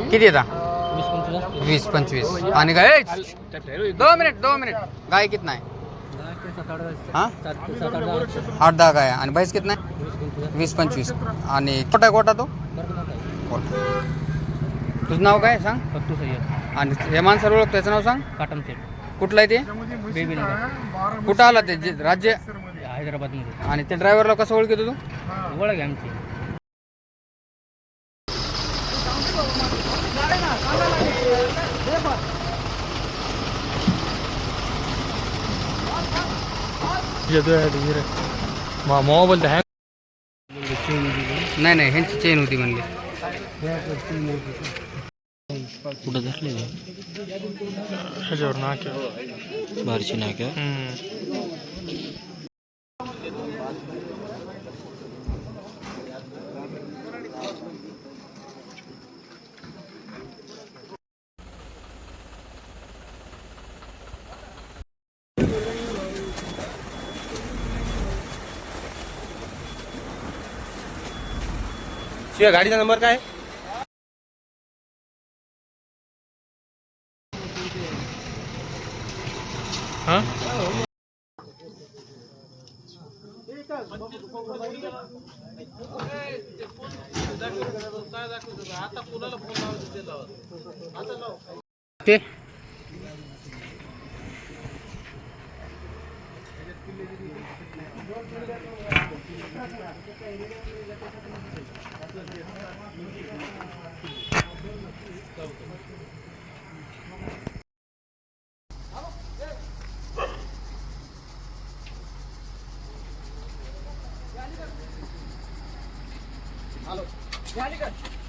किती येता 20-25 आणि गाय 2 मिनिट गाय कितना आहे हाँ 8-10 गाय आणि म्हैस कितना आहे 20-25 आणि गोटा तो तुझं नाव काय सांग फक्त सय्यद आणि हे माणसाला ओळख त्याचं नाव सांग काटन सेट कुठलं आहे ते बेबी नगर कुठं आला ते राज्य हैदराबादमध्ये आणि त्या ड्रायव्हरला कसं ओळखतो तू ओळख आहे आमची मोबाईल नाही ह्यांची चेन होती म्हणली कुठं धरले ह्याच्यावर नाक्या बारची नाक्या गाडीचा नंबर काय हाँ ते हेलो